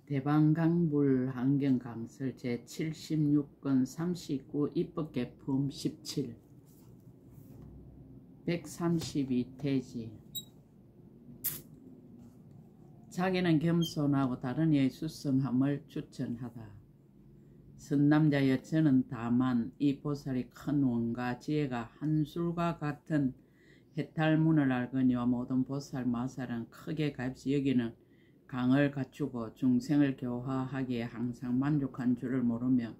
대방강불 환경강설 제76권 39 입법개품 17 132태지 자기는 겸손하고 다른 이의 수성함을 추천하다. 선남자여 저는 다만 이 보살이 큰 원과 지혜가 한술과 같은 해탈문을 알거니와 모든 보살 마살은 크게 값이 여기는 강을 갖추고 중생을 교화하기에 항상 만족한 줄을 모르며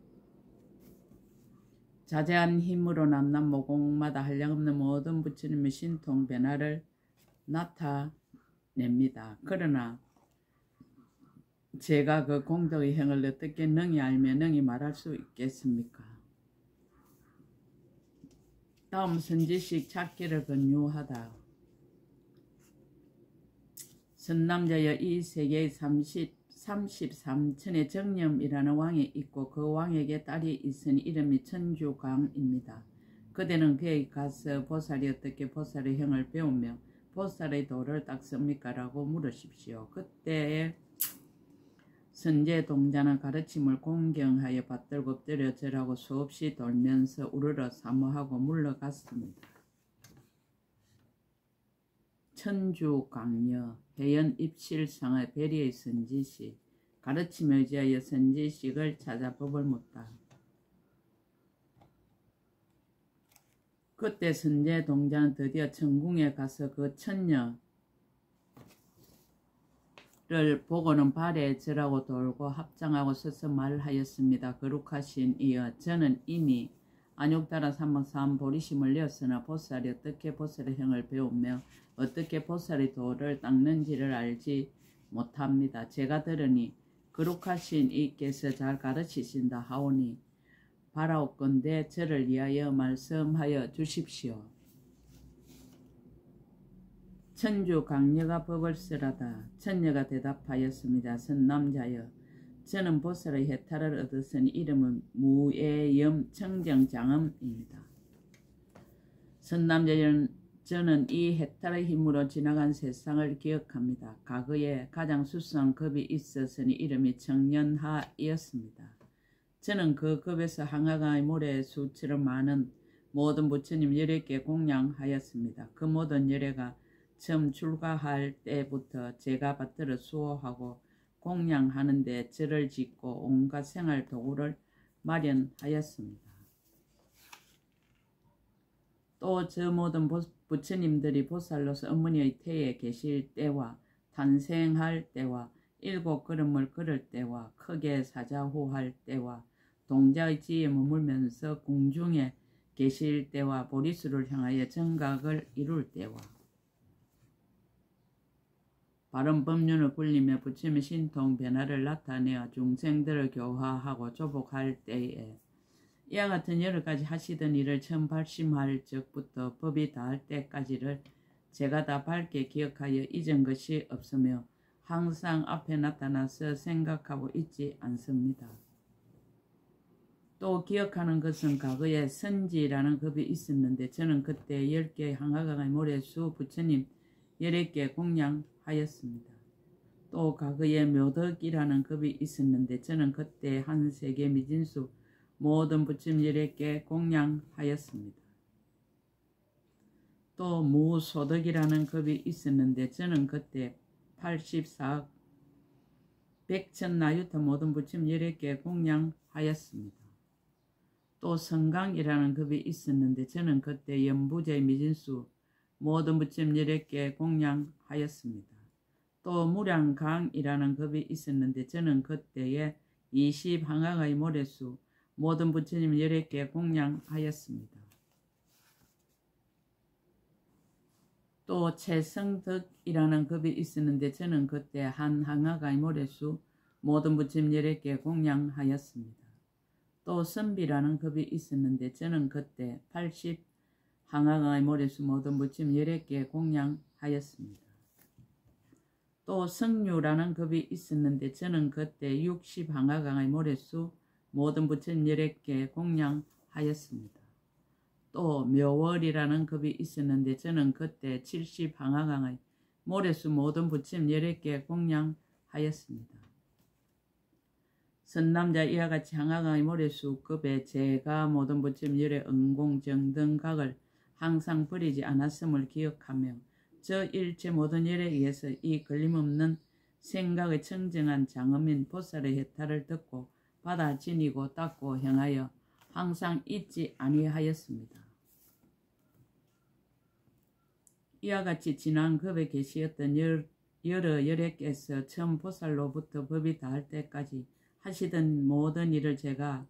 자제한 힘으로 남남 모공마다 한량없는 모든 부처님의 신통 변화를 나타냅니다. 그러나 제가 그 공덕의 행을 어떻게 능히 알며 능히 말할 수 있겠습니까? 다음 선지식 찾기를 권유하다. 선남자여 이 세계의 33천의 정념이라는 왕이 있고 그 왕에게 딸이 있으니 이름이 천주강입니다. 그대는 그에게 가서 보살이 어떻게 보살의 행을 배우며 보살의 도를 닦습니까? 라고 물으십시오. 그때에 선제 동자는 가르침을 공경하여 받들고 엎드려 절하고 수없이 돌면서 우르르 사모하고 물러갔습니다. 천주강여 해연 입실상의 배리의 선지식 가르침에 의지하여 선지식을 찾아 법을 묻다. 그때 선제 동자는 드디어 천궁에 가서 그 천녀를 보고는 발에 절하고 돌고 합장하고 서서 말하였습니다. 거룩하신 이여 저는 이미 안욕다라 삼막사함 보리심을 내었으나 보살이 어떻게 보살의 행을 배우며 어떻게 보살의 도를 닦는지를 알지 못합니다. 제가 들으니 거룩하신 이께서 잘 가르치신다 하오니 바라옵건대 저를 위하여 말씀하여 주십시오. 천주 강녀가 법을 쓰라다. 천녀가 대답하였습니다. 선남자여 저는 보살의 해탈을 얻었으니 이름은 무예염 청정장엄입니다. 선남자여 저는 이 해탈의 힘으로 지나간 세상을 기억합니다. 과거에 가장 수수한 급이 있었으니 이름이 청년하였습니다. 저는 그 급에서 항아가의 모래의 수처럼 많은 모든 부처님 18개 공양하였습니다. 그 모든 열애가 처음 출가할 때부터 제가 받들어 수호하고 공양하는데 절을 짓고 온갖 생활 도구를 마련하였습니다. 또 저 모든 부처님들이 보살로서 어머니의 태에 계실 때와 탄생할 때와 7 걸음을 걸을 때와 크게 사자후할 때와 동자의 지에 머물면서 궁중에 계실 때와 보리수를 향하여 정각을 이룰 때와 바른 법륜을 굴리며 부처님의 신통 변화를 나타내어 중생들을 교화하고 조복할 때에 이와 같은 여러 가지 하시던 일을 처음 발심할 적부터 법이 다할 때까지를 제가 다 밝게 기억하여 잊은 것이 없으며 항상 앞에 나타나서 생각하고 있지 않습니다. 또 기억하는 것은 과거에 선지라는 급이 있었는데 저는 그때 10개 항아강의 모래수 부처님 18개 공양하였습니다. 또 과거에 묘덕이라는 급이 있었는데 저는 그때 한 세계 미진수 모든 부처님 18개 공양하였습니다. 또 무소덕이라는 급이 있었는데 저는 그때 84억 백천나유타 모든 부처님 18개 공양하였습니다. 또 성강이라는 급이 있었는데 저는 그때 연부제 미진수 모든 부처님 18개 공양하였습니다. 또 무량강이라는 급이 있었는데 저는 그때에 20 항아가의 모래수 모든 부처님 18개 공양하였습니다. 또 최성덕이라는 급이 있었는데 저는 그때 한 항아가의 모래수 모든 부처님 18개 공양하였습니다. 또 선비라는 급이 있었는데 저는 그때 80 항아가의 모래수 모든 부처님 18개 공양하였습니다. 또 성류라는 급이 있었는데 저는 그때 60 항아가의 모래수 모든 부처님 18개 공양하였습니다. 또 묘월이라는 급이 있었는데 저는 그때 70 항아강의 모래수 모든 부처님 18개 공양하였습니다. 선남자 이와 같이 항아강의 모래수급에 재가 모든 부침 열의 은공 정등 각을 항상 버리지 않았음을 기억하며 저 일체 모든 열에 의해서 이 걸림없는 생각의 청정한 장엄인 보살의 해탈을 듣고 받아 지니고 닦고 행하여 항상 잊지 아니하였습니다. 이와 같이 지난 급에 계시었던 여러 열애께서 처음 보살로부터 법이 닿을 때까지 하시던 모든 일을 제가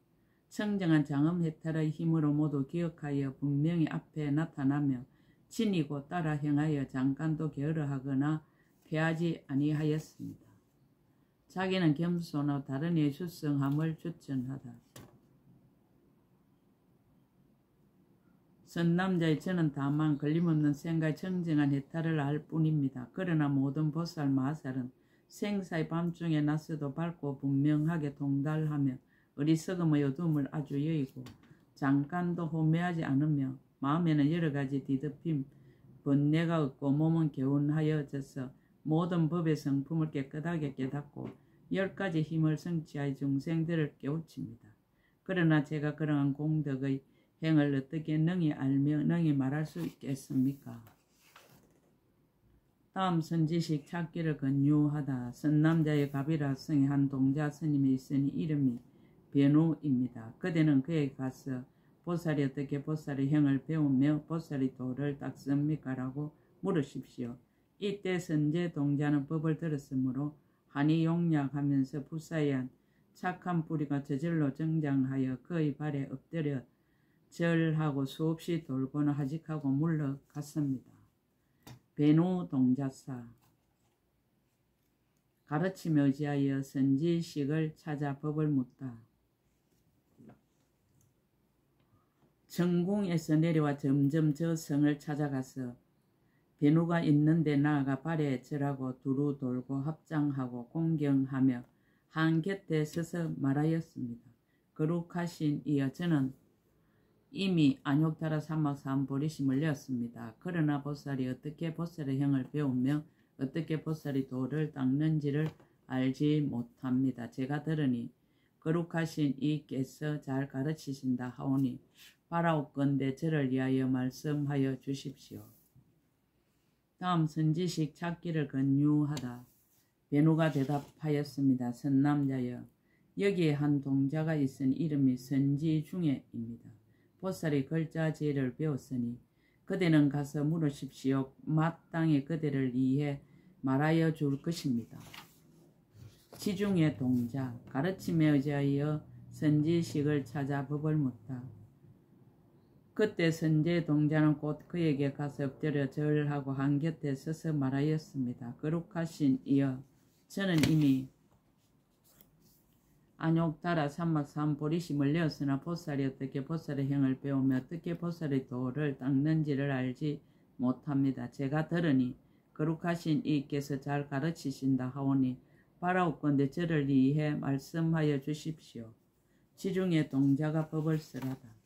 청정한 장엄 해탈의 힘으로 모두 기억하여 분명히 앞에 나타나며 지니고 따라 행하여 잠깐도 게으르하거나 패하지 아니하였습니다. 자기는 겸손하고 다른 이의 수성함을 추천하다. 선남자의 저는 다만 걸림없는 생각의 청정한 해탈을 알 뿐입니다. 그러나 모든 보살 마살은 생사의 밤중에 낮에도 밝고 분명하게 통달하며 어리석음의 어둠을 아주 여의고 잠깐도 호매하지 않으며 마음에는 여러 가지 뒤덮임, 번뇌가 없고 몸은 개운하여져서 모든 법의 성품을 깨끗하게 깨닫고 10가지 힘을 성취하여 중생들을 깨우칩니다. 그러나 제가 그러한 공덕의 행을 어떻게 능히 알며 능히 말할 수 있겠습니까? 다음 선지식 찾기를 권유하다. 선남자의 가비라 성의 한 동자 스님이 있으니 이름이 변우입니다. 그대는 그에게 가서 보살이 어떻게 보살의 행을 배우며 보살이 도를 닦습니까? 라고 물으십시오. 이때 선제 동자는 법을 들었으므로 한이 용약하면서 부사의한 착한 뿌리가 저절로 정장하여 그의 발에 엎드려 절하고 수없이 돌고는 하직하고 물러갔습니다. 변우 동자사 가르침에 의지하여 선지식을 찾아 법을 묻다. 정궁에서 내려와 점점 저 성을 찾아가서 변우가 있는데 나아가 발에 절하고 두루 돌고 합장하고 공경하며 한 곁에 서서 말하였습니다. 거룩하신 이여, 저는 이미 안욕타라 사막산 보리심을 내었습니다. 그러나 보살이 어떻게 보살의 행을 배우며 어떻게 보살이 도를 닦는지를 알지 못합니다. 제가 들으니 거룩하신 이께서 잘 가르치신다 하오니 바라옵건대 저를 위하여 말씀하여 주십시오. 다음 선지식 찾기를 권유하다. 변우가 대답하였습니다. 선남자여, 여기에 한 동자가 있으니 이름이 선지중에입니다. 보살이 글자제를 배웠으니 그대는 가서 물으십시오. 마땅히 그대를 이해 말하여 줄 것입니다. 지중의 동자 가르침에 의지하여 선지식을 찾아 법을 묻다. 그때 선제 동자는 곧 그에게 가서 엎드려 절하고 한 곁에 서서 말하였습니다. 거룩하신 이여, 저는 이미 안욕타라 삼막산 보리심을 내었으나 보살이 어떻게 보살의 행을 배우며 어떻게 보살의 도를 닦는지를 알지 못합니다. 제가 들으니 거룩하신 이께서 잘 가르치신다 하오니 바라옵건대 저를 이해 말씀하여 주십시오. 지중해 동자가 법을 쓰라다.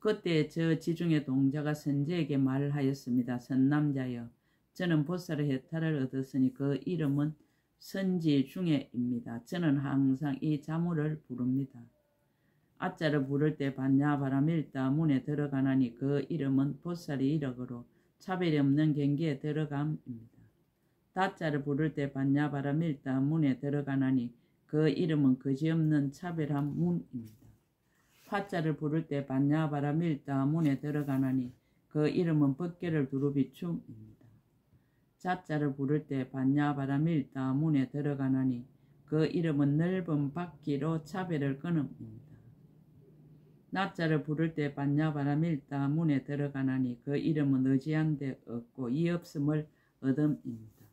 그때 저 지중해 동자가 선제에게 말하였습니다. 선남자여, 저는 보살의 해탈을 얻었으니 그 이름은 선지중에입니다. 저는 항상 이 자무를 부릅니다. 아자를 부를 때 반야바라밀다 문에 들어가나니 그 이름은 보살이 이력으로 차별이 없는 경계에 들어감입니다. 다자를 부를 때 반야바라밀다 문에 들어가나니 그 이름은 거지없는 차별한 문입니다. 파자를 부를 때 반야바라밀다 문에 들어가나니 그 이름은 법계를 두루 비춤입니다. 자자를 부를 때 반야바라밀다 문에 들어가나니 그 이름은 넓은 바퀴로 차별을 끊음입니다. 나자를 부를 때 반야바라밀다 문에 들어가나니 그 이름은 의지한 데 없고 이 없음을 얻음입니다.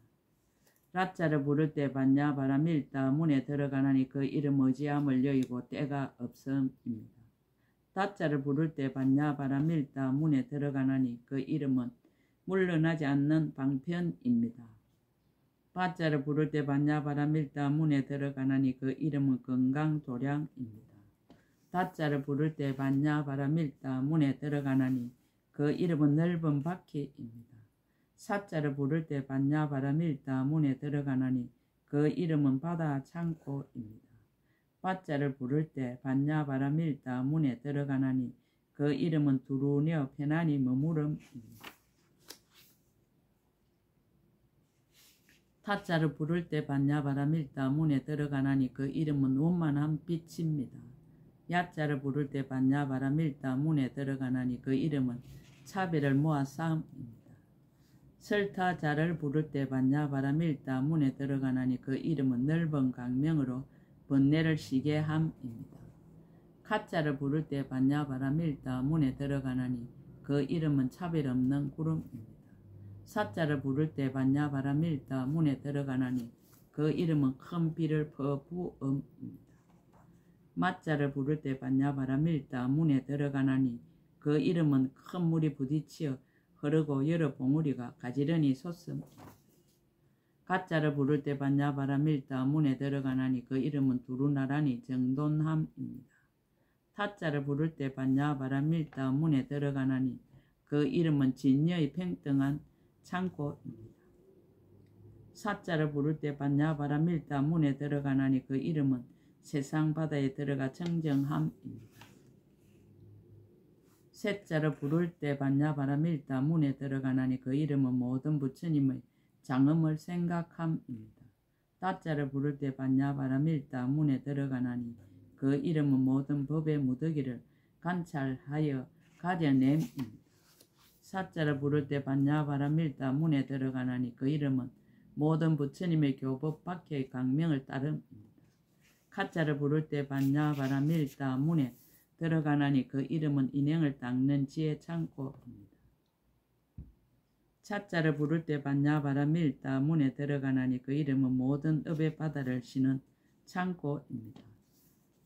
라자를 부를 때 반야바라밀다 문에 들어가나니 그 이름 의지함을 여의고 때가 없음입니다. 다자를 부를 때 반야바라밀다 문에 들어가나니 그 이름은 물러나지 않는 방편입니다. 바자를 부를 때 반야바라밀다 문에 들어가나니 그 이름은 건강도량입니다. 다자를 부를 때 반야바라밀다 문에 들어가나니 그 이름은 넓은 바퀴입니다. 사자를 부를 때 반야바라밀다 문에 들어가나니 그 이름은 바다 창고입니다. 밭자를 부를 때 반야바라밀다 문에 들어가나니 그 이름은 두루내어 편안히 머무름입니다. 타자를 부를 때 반야바라밀다 문에 들어가나니 그 이름은 원만한 빛입니다. 야자를 부를 때 반야바라밀다 문에 들어가나니 그 이름은 차별을 모아 쌓음입니다. 설타자를 부를 때 반야바라밀다 문에 들어가나니 그 이름은 넓은 강명으로 번뇌를 쉬게 함입니다. 가자를 부를 때 반야바라밀다 문에 들어가나니 그 이름은 차별 없는 구름입니다. 사자를 부를 때 반야바라밀다 문에 들어가나니 그 이름은 큰 비를 퍼부음입니다. 마자를 부를 때 반야바라밀다 문에 들어가나니 그 이름은 큰 물이 부딪혀 흐르고 여러 봉우리가 가지런히 솟습니다. 가자를 부를 때 반야바라밀다 문에 들어가나니 그 이름은 두루나라니 정돈함입니다. 타자를 부를 때 반야바라밀다 문에 들어가나니 그 이름은 진여의 평등한 창고입니다. 사자를 부를 때 반야바라밀다 문에 들어가나니 그 이름은 세상 바다에 들어가 청정함입니다. 셋자를 부를 때 반야바라밀다 문에 들어가나니 그 이름은 모든 부처님의 장엄을 생각함입니다. 다자를 부를 때 반야바라밀다 문에 들어가나니 그 이름은 모든 법의 무더기를 관찰하여 가려냄입니다. 사자를 부를 때 반야바라밀다 문에 들어가나니 그 이름은 모든 부처님의 교법 밖의 강명을 따름입니다. 가자를 부를 때 반야바라밀다 문에 들어가나니 그 이름은 인행을 닦는 지혜 창고입니다. 차자를 부를 때 반야바라밀다 문에 들어가나니 그 이름은 모든 업의 바다를 쉬는 창고입니다.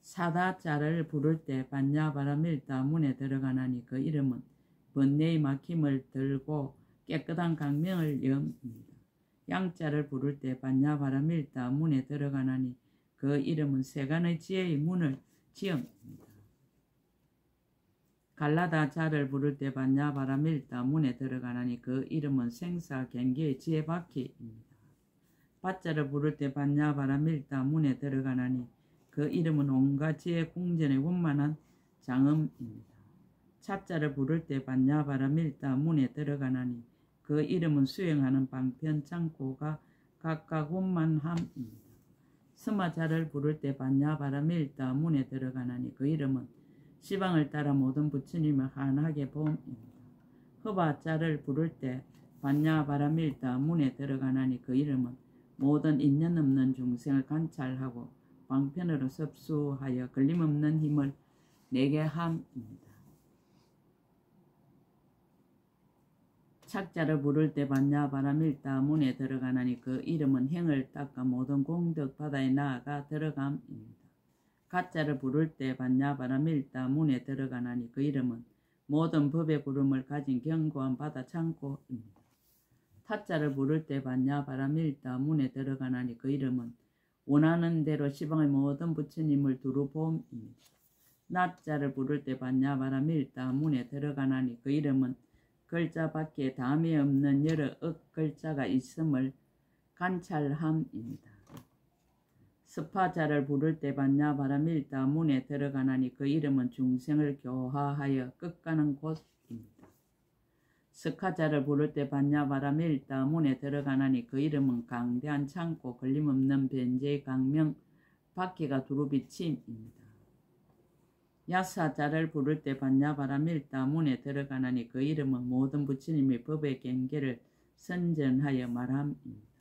사다자를 부를 때 반야바라밀다 문에 들어가나니 그 이름은 번뇌의 막힘을 들고 깨끗한 강명을 염입니다. 양자를 부를 때 반야바라밀다 문에 들어가나니 그 이름은 세간의 지혜의 문을 지음입니다. 갈라다자를 부를 때 반야바라밀다 문에 들어가나니 그 이름은 생사경계의 지혜바퀴입니다. 밭자를 부를 때 반야바라밀다 문에 들어가나니 그 이름은 온갖 지혜 궁전의 원만한 장엄입니다. 차자를 부를 때 반야바라밀다 문에 들어가나니 그 이름은 수행하는 방편 창고가 각각 원만함입니다. 스마자를 부를 때 반야바라밀다 문에 들어가나니 그 이름은 시방을 따라 모든 부처님을 한하게 봄입니다. 허바자를 부를 때 반야바라밀다 문에 들어가나니 그 이름은 모든 인연 없는 중생을 관찰하고 방편으로 섭수하여 걸림없는 힘을 내게 함입니다. 착자를 부를 때 반야바라밀다 문에 들어가나니 그 이름은 행을 닦아 모든 공덕 바다에 나아가 들어감입니다. 가자를 부를 때 반야바라밀다 문에 들어가나니 그 이름은 모든 법의 구름을 가진 견고한 바다 창고입니다. 타자를 부를 때 반야바라밀다 문에 들어가나니 그 이름은 원하는 대로 시방의 모든 부처님을 두루 봄입니다. 나자를 부를 때 반야바라밀다 문에 들어가나니 그 이름은 글자 밖에 담이 없는 여러 글자가 있음을 관찰함입니다. 스파자를 부를 때 반야바라밀다 문에 들어가나니 그 이름은 중생을 교화하여 끝가는 곳입니다. 스카자를 부를 때 반야바라밀다 문에 들어가나니 그 이름은 강대한 창고 걸림없는 변제의 강명 바퀴가 두루 비침입니다. 야사자를 부를 때 반야바라밀다 문에 들어가나니 그 이름은 모든 부처님의 법의 경계를 선전하여 말함입니다.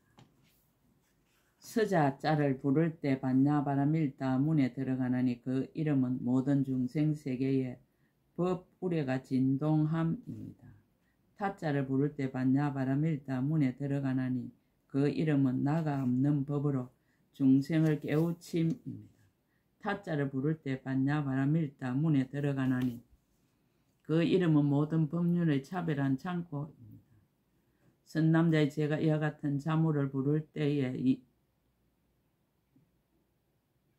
서자자를 부를 때 반야바라밀다 문에 들어가나니 그 이름은 모든 중생 세계의 법 우레가 진동함입니다. 타자를 부를 때 반야바라밀다 문에 들어가나니 그 이름은 나가 없는 법으로 중생을 깨우침입니다. 타자를 부를 때 반야바라밀다 문에 들어가나니 그 이름은 모든 법륜의 차별한 창고입니다. 선남자의 제가 이와 같은 자물을 부를 때에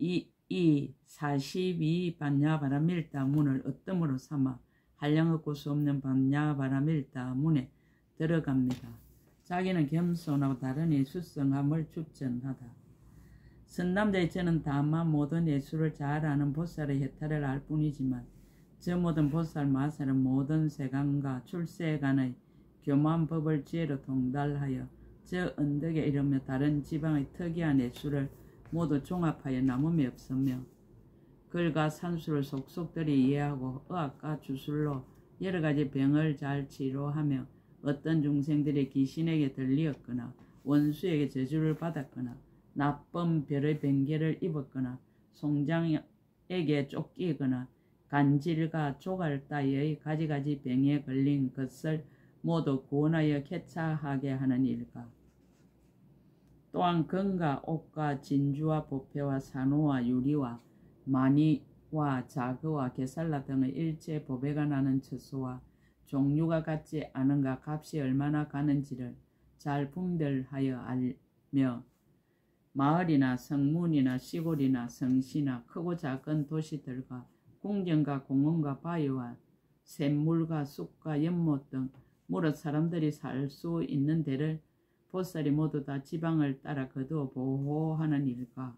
이 42 반야바라밀다 문을 어뜸으로 삼아 한량 얻고 수 없는 반야바라밀다 문에 들어갑니다. 자기는 겸손하고 다른이 수성함을 축전하다. 선남자의 저는 다만 모든 예술을 잘 아는 보살의 해탈을 알 뿐이지만 저 모든 보살 마살은 모든 세간과 출세간의 교만 법을 지혜로 통달하여 저 언덕에 이르며 다른 지방의 특이한 예술을 모두 종합하여 남음이 없으며 글과 산수를 속속들이 이해하고 의학과 주술로 여러가지 병을 잘 치료하며 어떤 중생들이 귀신에게 들리었거나 원수에게 저주를 받았거나 나쁜 별의 병계를 입었거나 송장에게 쫓기거나 간질과 조갈 따위의 가지가지 병에 걸린 것을 모두 구원하여 쾌차하게 하는 일과 또한 금과 옥과 진주와 보패와 산호와 유리와 마니와 자그와 게살라 등의 일체 보배가 나는 처소와 종류가 같지 않은가 값이 얼마나 가는지를 잘 분별하여 알며 마을이나 성문이나 시골이나 성시나 크고 작은 도시들과 궁전과 공원과 바위와 샘물과 숲과 연못 등 무릇 사람들이 살 수 있는 데를 보살이 모두 다 지방을 따라 거두어 보호하는 일과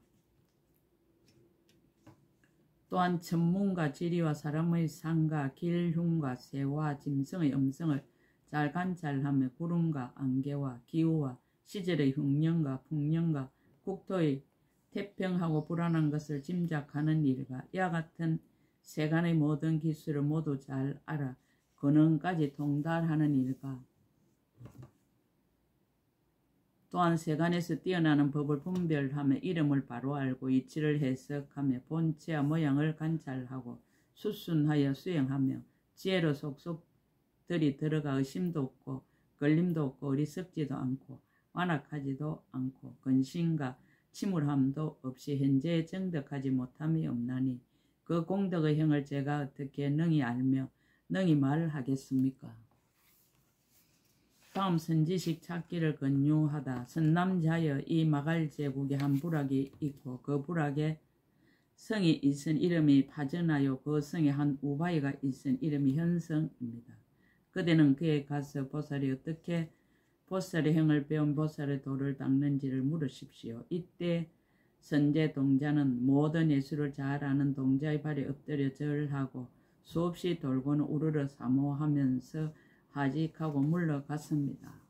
또한 천문과 지리와 사람의 상과 길, 흉과 새와 짐승의 음성을 잘 관찰하며 구름과 안개와 기후와 시절의 흉년과 풍년과 국토의 태평하고 불안한 것을 짐작하는 일과 이와 같은 세간의 모든 기술을 모두 잘 알아 근원까지 통달하는 일과 또한 세간에서 뛰어나는 법을 분별하며 이름을 바로 알고 이치를 해석하며 본체와 모양을 관찰하고 수순하여 수행하며 지혜로 속속들이 들어가 의심도 없고 걸림도 없고 어리석지도 않고 완악하지도 않고 근심과 침울함도 없이 현재에 정덕하지 못함이 없나니 그 공덕의 형을 제가 어떻게 능히 알며 능히 말하겠습니까? 다음 선지식 찾기를 권유하다. 선남자여 이 마갈 제국에 한 부락이 있고 그 부락에 성이 있은 이름이 파전하여 그 성에 한 우바이가 있은 이름이 현성입니다. 그대는 그에 가서 보살이 어떻게 보살의 형을 배운 보살의 도를 닦는지를 물으십시오. 이때 선제 동자는 모든 예술을 잘 아는 동자의 발에 엎드려 절하고 수없이 돌고는 우르르 사모하면서 하직하고 물러갔습니다.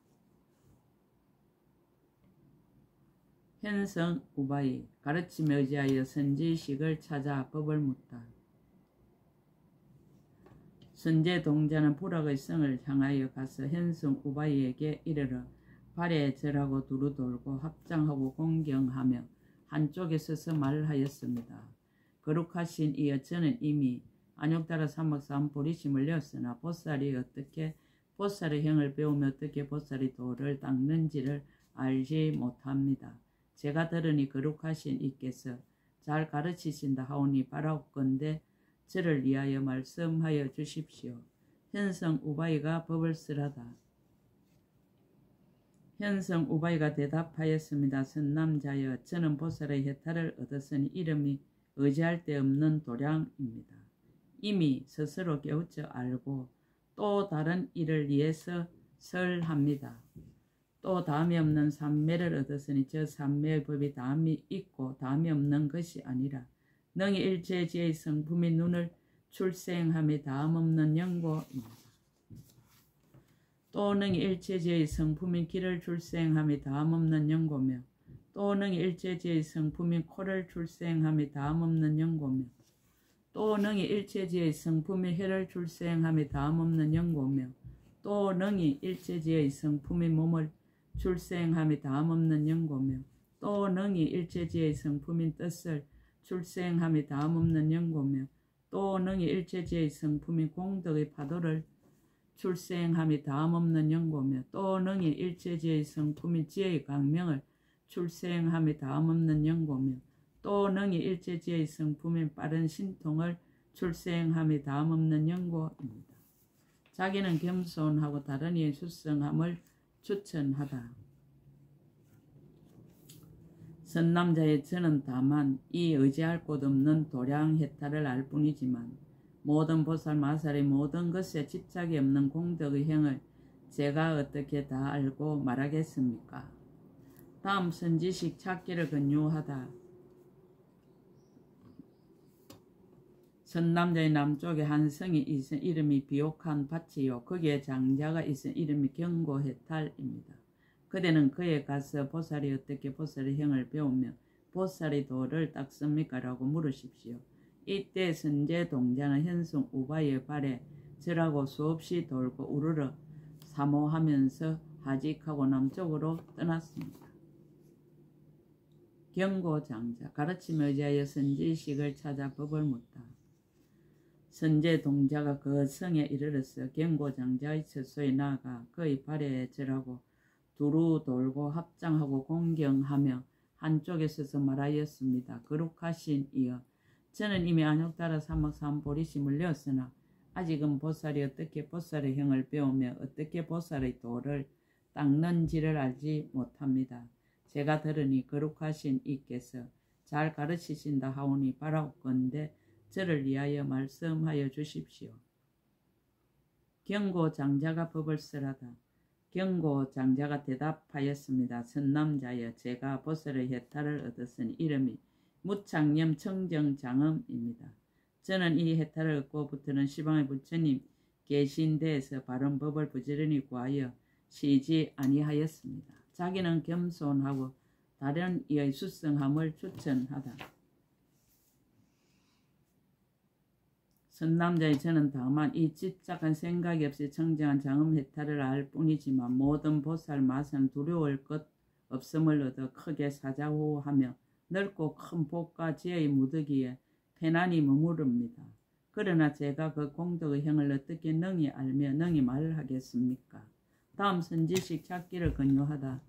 현성 우바이 가르침에 의지하여 선지식을 찾아 법을 묻다. 선제 동자는 부락의 성을 향하여 가서 현성 우바이에게 이르러 발에 절하고 두루 돌고 합장하고 공경하며 한쪽에 서서 말하였습니다. 거룩하신 이여 저는 이미 안욕다라 사막산 보리심을 내었으나 보살이 어떻게 보살의 형을 배우며 어떻게 보살이 도를 닦는지를 알지 못합니다. 제가 들으니 거룩하신 이께서 잘 가르치신다 하오니 바라옵건대 저를 위하여 말씀하여 주십시오. 현성 우바이가 법을 쓰라다. 현성 우바이가 대답하였습니다. 선남자여 저는 보살의 해탈을 얻었으니 이름이 의지할 데 없는 도량입니다. 이미 스스로 깨우쳐 알고 또 다른 일을 위해서 설합니다. 또 다음이 없는 삼매를 얻었으니 저 삼매의 법이 다음이 있고 다음이 없는 것이 아니라 능히 일체지의 성품이 눈을 출생함이 다음 없는 연고입니다. 또 능히 일체지의 성품이 길을 출생함이 다음 없는 연고며 또 능히 일체지의 성품이 코를 출생함이 다음 없는 연고며 또 능히 일체지의 성품이 혀를 출생함이 다음 없는 연고며 또 능히 일체지의 성품이 몸을 출생함이 다음 없는 연고며 또 능히 일체지의 성품인 뜻을 출생함이 다음 없는 연고며 또 능히 일체지의 성품인 공덕의 파도를 출생함이 다음 없는 연고며 또 능히 일체지의 성품인 지혜의 강명을 출생함이 다음 없는 연고며 또 능히 일체지의 성품인 빠른 신통을 출생함이 다음 없는 연고입니다. 자기는 겸손하고 다른 이의 수성함을 추천하다. 선남자의 저는 다만 이 의지할 곳 없는 도량해탈을 알 뿐이지만 모든 보살 마살의 모든 것에 집착이 없는 공덕의 형을 제가 어떻게 다 알고 말하겠습니까? 다음 선지식 찾기를 권유하다. 선남자의 남쪽에 한 성이 있은 이름이 비옥한 밭이요 거기에 장자가 있은 이름이 경고해탈입니다. 그대는 그에 가서 보살이 어떻게 보살의 형을 배우며 보살의 도를 닦습니까? 라고 물으십시오. 이때 선제 동자는 현승 우바의 발에 절하고 수없이 돌고 우르르 사모하면서 하직하고 남쪽으로 떠났습니다. 경고장자 가르침에 의지하여 선지식을 찾아 법을 묻다. 선제 동자가 그 성에 이르러서 경고장자의 처소에 나아가 그의 발에 절하고 두루 돌고 합장하고 공경하며 한쪽에 서서 말하였습니다. 거룩하신 이여, 저는 이미 안욕따라 사막삼보리심을 내었으나 아직은 보살이 어떻게 보살의 형을 배우며 어떻게 보살의 도를 닦는지를 알지 못합니다. 제가 들으니 거룩하신 이께서 잘 가르치신다 하오니 바라옵건대 저를 위하여 말씀하여 주십시오. 경고장자가 법을 쓰라다. 경고장자가 대답하였습니다. 선남자여, 제가 보살의 해탈을 얻었으니 이름이 무창념 청정장엄입니다. 저는 이 해탈을 얻고부터는 시방의 부처님 계신 데에서 바른 법을 부지런히 구하여 쉬지 아니하였습니다. 자기는 겸손하고 다른 이의 수성함을 추천하다. 선남자의 저는 다만 이 집착한 생각이 없이 청정한 장엄 해탈을 알 뿐이지만 모든 보살 맛은 두려울 것 없음을 얻어 크게 사자후하며 넓고 큰 복과 지혜의 무더기에 편안히 머무릅니다. 그러나 제가 그 공덕의 형을 어떻게 능히 알며 능히 말하겠습니까? 다음 선지식 찾기를 권유하다.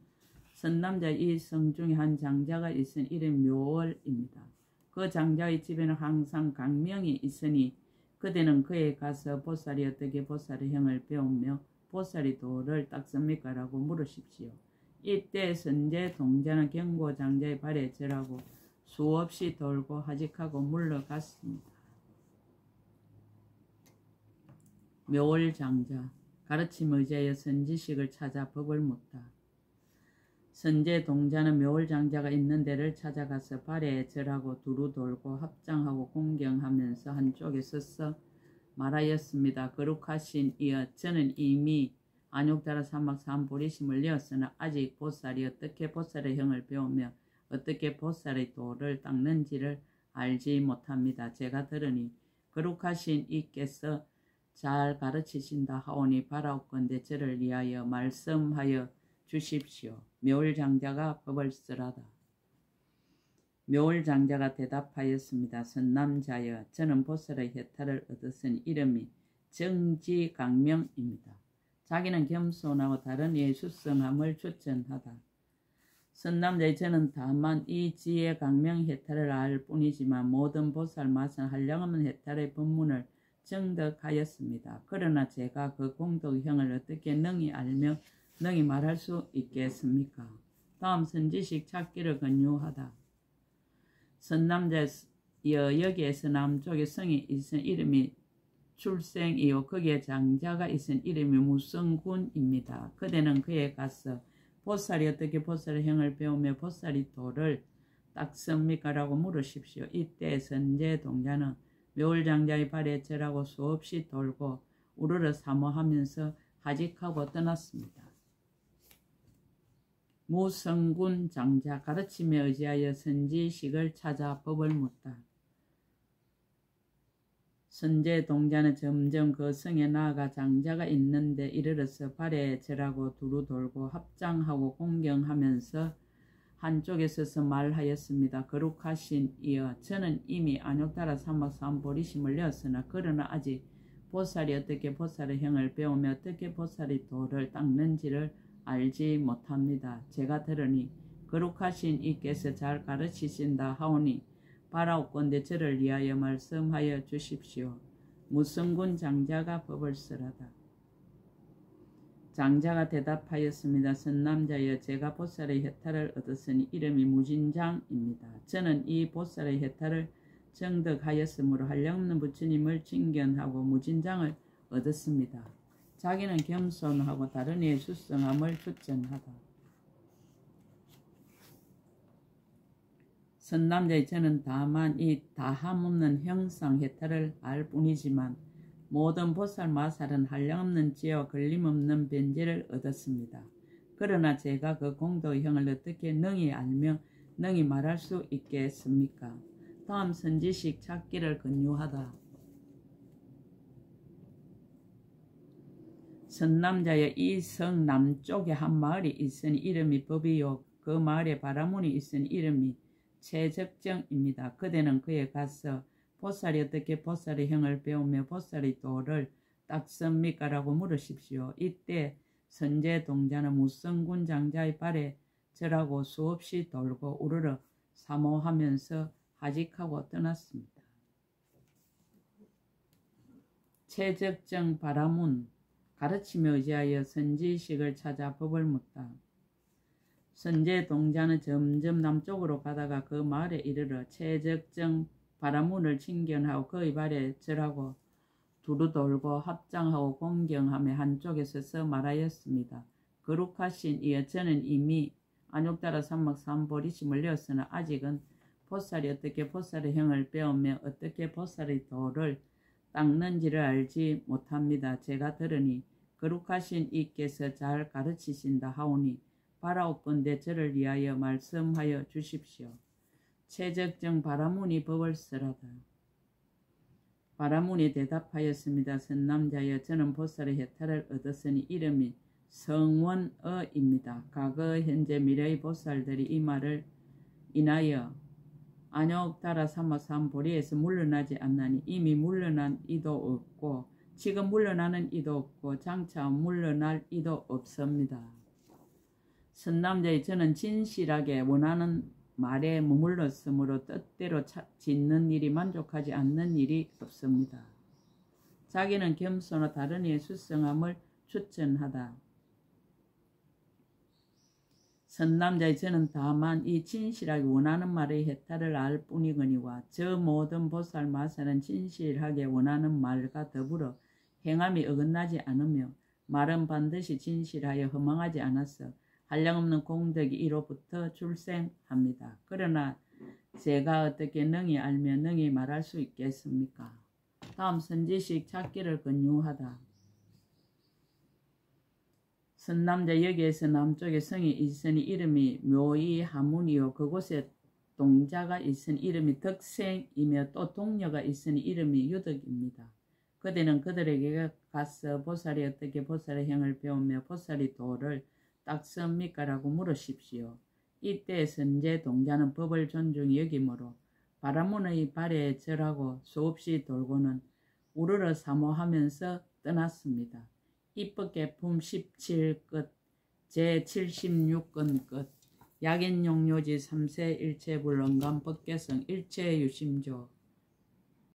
선남자의 이 성 중에 한 장자가 있은 이름 묘월입니다. 그 장자의 집에는 항상 강명이 있으니 그대는 그에 가서 보살이 어떻게 보살의 형을 배우며 보살의 도를 닦습니까? 라고 물으십시오. 이때 선제 동자는 경고장자의 발에 절하고 수없이 돌고 하직하고 물러갔습니다. 묘월장자 가르침 의지하여 선지식을 찾아 법을 묻다. 선제 동자는 묘월장자가 있는 데를 찾아가서 발에 절하고 두루 돌고 합장하고 공경하면서 한쪽에 서서 말하였습니다. 거룩하신 이여, 저는 이미 안욕따라 사막삼보리심을 내었으나 아직 보살이 어떻게 보살의 형을 배우며 어떻게 보살의 도를 닦는지를 알지 못합니다. 제가 들으니 거룩하신 이께서 잘 가르치신다 하오니 바라옵건대 저를 위하여 말씀하여 주십시오. 묘월장자가 법을 쓰라다. 묘월장자가 대답하였습니다. 선남자여, 저는 보살의 해탈을 얻었으니 이름이 정지강명입니다. 자기는 겸손하고 다른 이의 수성함을 추천하다. 선남자의 저는 다만 이 지혜 강명 해탈을 알 뿐이지만 모든 보살 맛은 한량없는 해탈의 법문을 정득하였습니다. 그러나 제가 그 공덕형을 어떻게 능히 알며 능히 말할 수 있겠습니까? 다음 선지식 찾기를 권유하다. 선남자여, 여기에서 남쪽에 성이 있은 이름이 출생이요 거기에 장자가 있은 이름이 무성군입니다. 그대는 그에 가서 보살이 어떻게 보살의 형을 배우며 보살이 도를 닦습니까? 라고 물으십시오. 이때 선제 동자는 묘월장자의 발에 절하고 수없이 돌고 우르르 사모하면서 하직하고 떠났습니다. 무성군 장자 가르침에 의지하여 선지식을 찾아 법을 묻다. 선제 동자는 점점 그 성에 나아가 장자가 있는데 이르러서 발에 절하고 두루 돌고 합장하고 공경하면서 한쪽에 서서 말하였습니다. 거룩하신 이여, 저는 이미 안욕따라 사막삼보리심을 내었으나 그러나 아직 보살이 어떻게 보살의 형을 배우며 어떻게 보살의 도를 닦는지를 알지 못합니다. 제가 들으니 거룩하신 이께서 잘 가르치신다 하오니 바라옵건대 저를 위하여 말씀하여 주십시오. 무성군 장자가 법을 쓰라다. 장자가 대답하였습니다. 선남자여, 제가 보살의 해탈을 얻었으니 이름이 무진장입니다. 저는 이 보살의 해탈을 정득하였으므로 한량없는 부처님을 칭견하고 무진장을 얻었습니다. 자기는 겸손하고 다른 이의 수성함을 추천하다. 선남자의 저는 다만 이 다함없는 형상 해탈을 알 뿐이지만 모든 보살 마살은 한량없는 지혜와 걸림없는 변제를 얻었습니다. 그러나 제가 그 공덕형을 어떻게 능히 알며 능히 말할 수 있겠습니까? 다음 선지식 찾기를 권유하다. 선남자의 이 성 남쪽에 한 마을이 있으니 이름이 법이요 그 마을에 바라문이 있으니 이름이 최적정입니다. 그대는 그에 가서 보살이 어떻게 보살의 형을 배우며 보살의 도를 닦습니까? 라고 물으십시오. 이때 선제동자는 무성군 장자의 발에 절하고 수없이 돌고 우르르 사모하면서 하직하고 떠났습니다. 최적정 바라문 가르치며 의지하여 선지식을 찾아 법을 묻다. 선제동자는 점점 남쪽으로 가다가 그 마을에 이르러 최적정 바라문을 친견하고 그의 발에 절하고 두루 돌고 합장하고 공경하며 한쪽에 서서 말하였습니다. 거룩하신 이여, 저는 이미 안욕다라 삼막 삼보리심을 내었으나 아직은 보살이 어떻게 보살의 형을 배우며 어떻게 보살의 도를 닦는지를 알지 못합니다. 제가 들으니 거룩하신 이께서 잘 가르치신다 하오니 바라옵건대 저를 위하여 말씀하여 주십시오. 최적정 바라문이 법을 쓰라다. 바라문이 대답하였습니다. 선남자여, 저는 보살의 해탈을 얻었으니 이름이 성원어입니다. 과거 현재 미래의 보살들이 이 말을 인하여 안욕다라 삼마삼보리에서 물러나지 않나니 이미 물러난 이도 없고 지금 물러나는 이도 없고 장차 물러날 이도 없습니다. 선남자의 저는 진실하게 원하는 말에 머물렀으므로 뜻대로 짓는 일이 만족하지 않는 일이 없습니다. 자기는 겸손하 다른 이의 수성함을 추천하다. 선남자의 저는 다만 이 진실하게 원하는 말의 해탈을 알 뿐이거니와 저 모든 보살 마살은 진실하게 원하는 말과 더불어 행함이 어긋나지 않으며 말은 반드시 진실하여 허망하지 않았어 한량없는 공덕이 이로부터 출생합니다. 그러나 제가 어떻게 능히 알며 능히 말할 수 있겠습니까? 다음 선지식 찾기를 권유하다. 선남자 여기에서 남쪽에 성이 있으니 이름이 묘이하문이요 그곳에 동자가 있으니 이름이 덕생이며 또 동녀가 있으니 이름이 유덕입니다. 그대는 그들에게 가서 보살이 어떻게 보살의 형을 배우며 보살의 도를 닦습니까? 라고 물으십시오. 이때 선제동자는 법을 존중히 여기므로 바라문의 발에 절하고 수없이 돌고는 우르르 사모하면서 떠났습니다. 입법개품 17끝 제76건 끝 약인용료지 3세 일체불론감 법개성 일체유심조